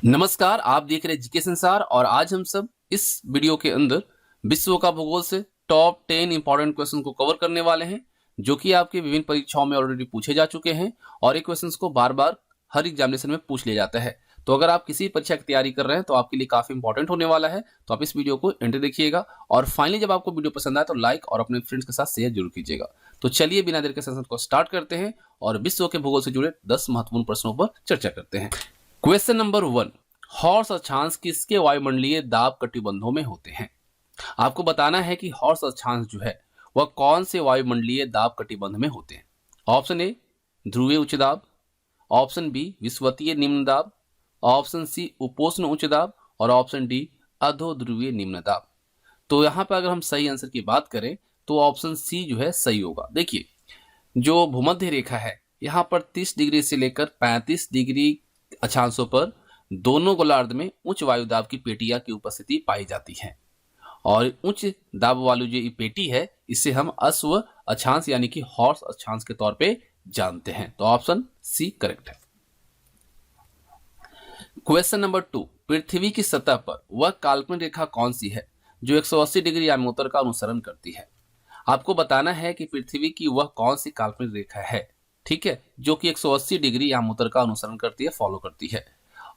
नमस्कार, आप देख रहे हैं जीके संसार और आज हम सब इस वीडियो के अंदर विश्व का भूगोल से टॉप 10 इंपॉर्टेंट क्वेश्चन को कवर करने वाले हैं जो कि आपकी विभिन्न परीक्षाओं में ऑलरेडी पूछे जा चुके हैं और ये क्वेश्चंस को बार बार हर एग्जामिनेशन में पूछ लिया जाता है। तो अगर आप किसी परीक्षा की तैयारी कर रहे हैं तो आपके लिए काफी इंपॉर्टेंट होने वाला है, तो आप इस वीडियो को एंड देखिएगा और फाइनली जब आपको वीडियो पसंद आए तो लाइक और अपने फ्रेंड्स के साथ शेयर जरूर कीजिएगा। तो चलिए बिना देर के सेशन को स्टार्ट करते हैं और विश्व के भूगोल से जुड़े 10 महत्वपूर्ण प्रश्नों पर चर्चा करते हैं। क्वेश्चन नंबर 1, हॉर्स अक्षांश किसके वायुमंडलीय दाब कटिबंधों में होते हैं? आपको बताना है कि हॉर्स अक्षांश जो है वह कौन से वायुमंडलीय दाब कटिबंध में होते हैं। ऑप्शन ए ध्रुवीय उच्च दाब, ऑप्शन बी विषुवतीय निम्न दाब, ऑप्शन सी उपोष्ण उच्च दाब और ऑप्शन डी अधोध्रुवीय निम्न दाब। तो यहाँ पर अगर हम सही आंसर की बात करें तो ऑप्शन सी जो है सही होगा। देखिए, जो भूमध्य रेखा है यहाँ पर 30 डिग्री से लेकर 35 डिग्री अक्षांशों पर दोनों गोलार्ध में उच्च वायुदाब की पेटियां की उपस्थिति पाई जाती है और उच्च दाब वाली जो ये पेटी है इसे हम अश्व अक्षांश यानी कि हॉर्स अक्षांश के तौर पे जानते हैं। तो ऑप्शन सी करेक्ट है। क्वेश्चन नंबर 2, पृथ्वी की सतह पर वह काल्पनिक रेखा कौन सी है जो 180 डिग्री यामोत्तर का अनुसरण करती है? आपको बताना है कि पृथ्वी की वह कौन सी काल्पनिक रेखा है, ठीक है, जो कि 180 डिग्री यामोत्तर का अनुसरण करती है, फॉलो करती है।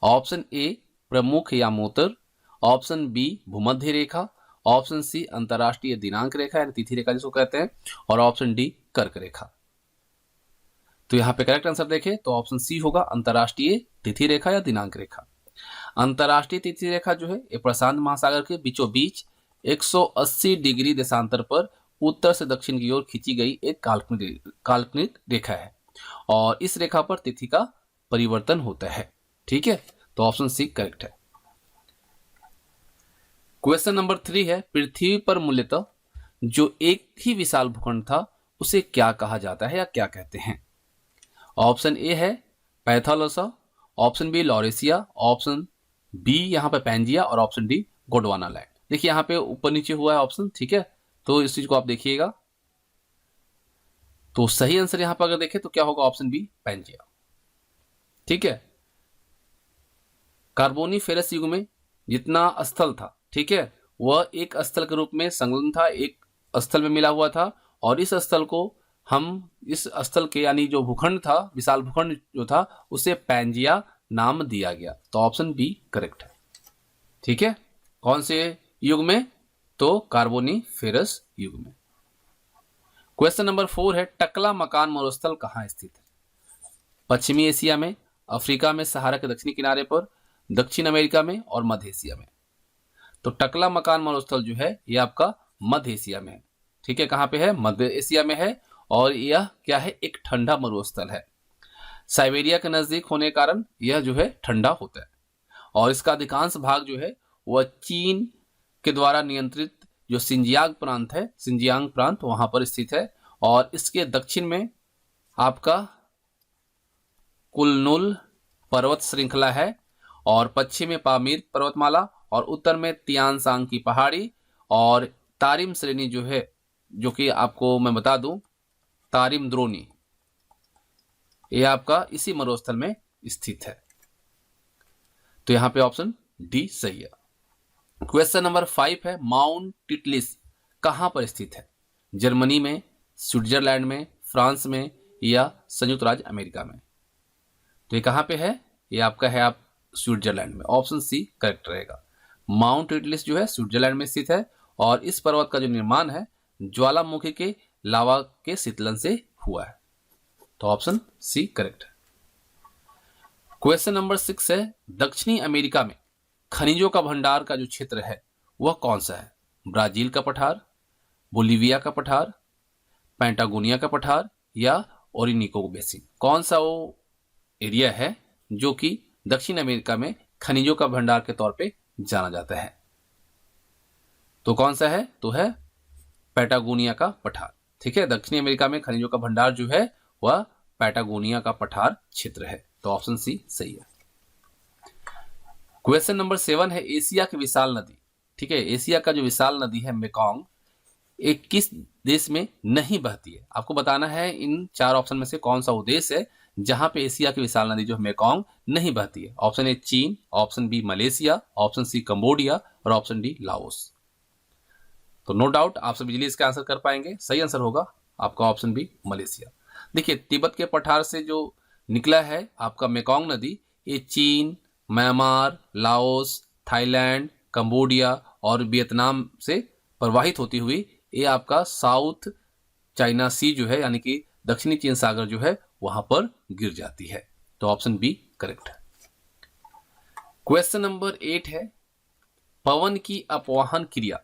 ऑप्शन ए प्रमुख यामोत्तर, ऑप्शन बी भूमध्य रेखा, ऑप्शन सी अंतरराष्ट्रीय दिनांक रेखा यानी तिथि रेखा जिसको कहते हैं और ऑप्शन डी कर्क रेखा। तो यहाँ पे करेक्ट आंसर देखें तो ऑप्शन सी होगा अंतरराष्ट्रीय तिथि रेखा या दिनांक रेखा। अंतरराष्ट्रीय तिथि रेखा जो है ये प्रशांत महासागर के बीचों बीच 180 डिग्री देशांतर पर उत्तर से दक्षिण की ओर खींची गई एक काल्पनिक रेखा है और इस रेखा पर तिथि का परिवर्तन होता है, ठीक है। तो ऑप्शन सी करेक्ट है। क्वेश्चन नंबर 3 है, पृथ्वी पर मूलतः जो एक ही विशाल भूखंड था उसे क्या कहा जाता है या क्या कहते हैं? ऑप्शन ए है पैथालोसा, option B Laurasia, option B यहाँ पे पैंजिया और ऑप्शन डी गोंडवाना लैंड। देखिए यहाँ पे ऊपर नीचे हुआ है ऑप्शन, ठीक है, तो इस चीज को आप देखिएगा। तो सही आंसर यहाँ पर अगर देखें तो क्या होगा, ऑप्शन बी पैंजिया, ठीक है। कार्बोनीफेरस युग में जितना स्थल था, ठीक है, वह एक स्थल के रूप में संलग्न था, एक स्थल में मिला हुआ था और इस स्थल को हम इस स्थल के यानी जो भूखंड था, विशाल भूखंड जो था उसे पैंजिया नाम दिया गया। तो ऑप्शन बी करेक्ट है, ठीक है। कौन से युग में? तो कार्बोनीफेरस युग में। क्वेश्चन नंबर 4 है, टकला मकान मरुस्थल कहाँ स्थित है? पश्चिमी एशिया में, अफ्रीका में सहारा के दक्षिणी किनारे पर, दक्षिण अमेरिका में और मध्य एशिया में। तो टकला मकान मरुस्थल जो है ये आपका मध्य एशिया में है, ठीक है। कहाँ पे है? मध्य एशिया में है और यह क्या है? एक ठंडा मरुस्थल है। साइबेरिया के नजदीक होने के कारण यह जो है ठंडा होता है और इसका अधिकांश भाग जो है वह चीन के द्वारा नियंत्रित जो सिंजियांग प्रांत है, सिंजियांग प्रांत वहां पर स्थित है और इसके दक्षिण में आपका कुलनुल पर्वत श्रृंखला है और पश्चिम में पामीर पर्वतमाला और उत्तर में तियानसांग की पहाड़ी और तारिम श्रेणी जो है, जो कि आपको मैं बता दूं तारिम द्रोणी, ये आपका इसी मरुस्थल में स्थित है। तो यहां पे ऑप्शन डी सही है। क्वेश्चन नंबर 5 है, माउंट टिटलिस कहां पर स्थित है? जर्मनी में, स्विट्जरलैंड में, फ्रांस में या संयुक्त राज्य अमेरिका में? तो ये कहां पे है? ये आपका है आप स्विट्जरलैंड में। ऑप्शन सी करेक्ट रहेगा। माउंट टिटलिस जो है स्विट्जरलैंड में स्थित है और इस पर्वत का जो निर्माण है ज्वालामुखी के लावा के शीतलन से हुआ है। तो ऑप्शन सी करेक्ट है। क्वेश्चन नंबर 6 है, दक्षिणी अमेरिका में खनिजों का भंडार का जो क्षेत्र है वह कौन सा है? ब्राजील का पठार, बोलिविया का पठार, पैंटागोनिया का पठार या ओरिनिको बेसिन? कौन सा वो एरिया है जो कि दक्षिण अमेरिका में खनिजों का भंडार के तौर पे जाना जाता है? तो कौन सा है? तो है पैटागोनिया का पठार, ठीक है। दक्षिणी अमेरिका में खनिजों का भंडार जो है वह पैटागोनिया का पठार क्षेत्र है। तो ऑप्शन सी सही है। क्वेश्चन नंबर 7 है, एशिया की विशाल नदी, ठीक है, एशिया का जो विशाल नदी है मेकॉन्ग, एक किस देश में नहीं बहती है? आपको बताना है इन 4 ऑप्शन में से कौन सा वो देश है जहां पे एशिया की विशाल नदी जो है मेकॉन्ग नहीं बहती है? ऑप्शन ए चीन, option B Malaysia, option C Cambodia और ऑप्शन डी लाओस। तो नो डाउट आप सब बिजली इसका आंसर कर पाएंगे। सही आंसर होगा आपका ऑप्शन बी मलेशिया। देखिए तिब्बत के पठार से जो निकला है आपका मेकॉन्ग नदी, ये चीन, म्यांमार, लाओस, थाईलैंड, कंबोडिया और वियतनाम से प्रवाहित होती हुई ये आपका साउथ चाइना सी जो है यानी कि दक्षिणी चीन सागर जो है वहां पर गिर जाती है। तो ऑप्शन बी करेक्ट है। क्वेश्चन नंबर 8 है, पवन की अपवाहन क्रिया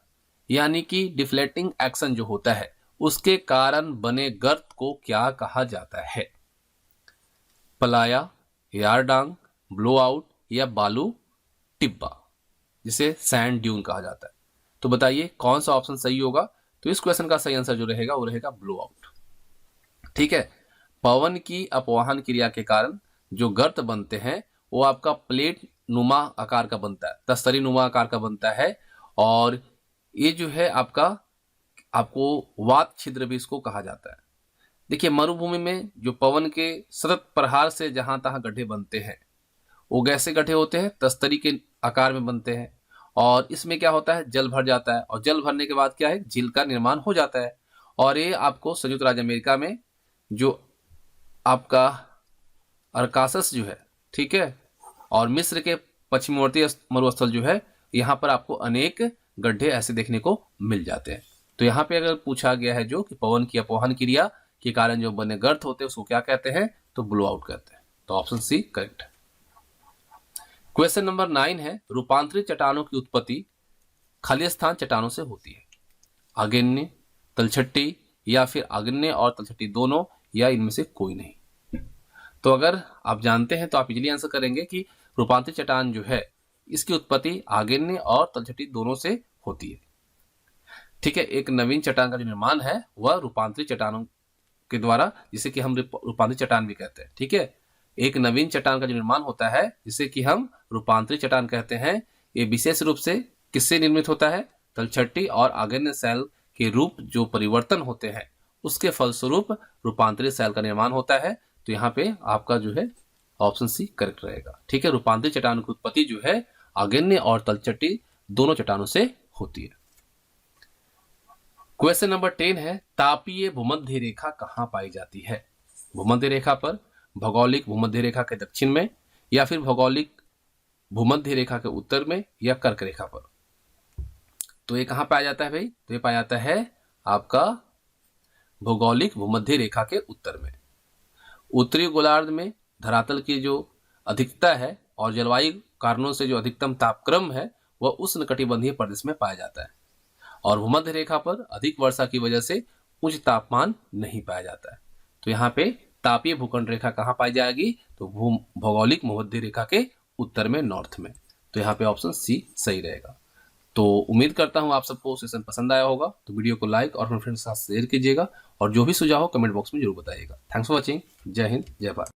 यानी कि डिफ्लेक्टिंग एक्शन जो होता है उसके कारण बने गर्त को क्या कहा जाता है? पलाया, यारडांग, ब्लो आउट या बालू टिब्बा, जिसे सैंड ड्यून कहा जाता है। तो बताइए कौन सा ऑप्शन सही होगा? तो इस क्वेश्चन का सही आंसर जो रहेगा वो रहेगा ब्लो आउट। ठीक है, पवन की अपवाहन क्रिया के कारण जो गर्त बनते हैं वो आपका प्लेट नुमा आकार का बनता है, तस्तरी नुमा आकार का बनता है, और ये जो है आपको वात छिद्र भी इसको कहा जाता है। देखिए मरुभूमि में जो पवन के सतत प्रहार से जहां तहां गड्ढे बनते हैं वो कैसे गड्ढे होते हैं? तस्तरी के आकार में बनते हैं, और इसमें क्या होता है, जल भर जाता है, और जल भरने के बाद क्या है, झील का निर्माण हो जाता है। और ये आपको संयुक्त राज्य अमेरिका में जो आपका अरकासस जो है, ठीक है, और मिस्र के पश्चिमवर्ती मरुस्थल जो है, यहाँ पर आपको अनेक गड्ढे ऐसे देखने को मिल जाते हैं। तो यहाँ पे अगर पूछा गया है जो कि पवन की अपवाहन क्रिया के कारण जो बने गर्त होते हैं उसको क्या कहते हैं? तो ब्लो आउट कहते हैं। तो ऑप्शन सी करेक्ट है। क्वेश्चन नंबर 9 है, रूपांतरित चट्टानों की उत्पत्ति खालिस्तान चट्टानों से होती है? आग्नेय, तलछट्टी या फिर आग्नेय और तलछट्टी दोनों, या इनमें से कोई नहीं? तो अगर आप जानते हैं तो आप इजीली आंसर करेंगे कि रूपांतरित चट्टान जो है इसकी उत्पत्ति आग्नेय और तलछट्टी दोनों से होती है। ठीक है, एक नवीन चट्टान का जो निर्माण है वह रूपांतरित चट्टानों के द्वारा, जिसे कि हम रूपांतरित चट्टान भी कहते हैं। ठीक है, एक नवीन चट्टान का जो निर्माण होता है जिसे कि हम रूपांतरित चट्टान कहते हैं, ये विशेष रूप से किससे निर्मित होता है? तलछट्टी और आग्नेय शैल के रूप जो परिवर्तन होते हैं उसके फलस्वरूप रूपांतरित शैल का निर्माण होता है। तो यहाँ पे आपका जो है ऑप्शन सी करेक्ट रहेगा। ठीक है, रूपांतरित चट्टान की उत्पत्ति जो है आग्नेय और तलछट्टी दोनों चट्टानों से होती है। क्वेश्चन नंबर 10 है, तापीय भूमध्य रेखा कहाँ पाई जाती है? भूमध्य रेखा पर, भौगोलिक भूमध्य रेखा के दक्षिण में, या फिर भौगोलिक भूमध्य रेखा के उत्तर में, या कर्क रेखा पर? तो ये कहाँ पाया जाता है भाई? तो ये पाया जाता है आपका भौगोलिक भूमध्य रेखा के उत्तर में। उत्तरी गोलार्ध में धरातल की जो अधिकता है और जलवायु कारणों से जो अधिकतम तापक्रम है वह उष्णकटिबंधीय प्रदेश में पाया जाता है, और भूमध्य रेखा पर अधिक वर्षा की वजह से उच्च तापमान नहीं पाया जाता है। तो यहाँ पे तापीय भूखंड रेखा कहाँ पाई जाएगी? तो भौगोलिक भूमध्य रेखा के उत्तर में, नॉर्थ में। तो यहाँ पे ऑप्शन सी सही रहेगा। तो उम्मीद करता हूँ आप सबको सेशन पसंद आया होगा। तो वीडियो को लाइक और अपने फ्रेंड्स के साथ शेयर कीजिएगा, और जो भी सुझाव हो कमेंट बॉक्स में जरूर बताइएगा। Thanks for watching. जय हिंद, जय भारत।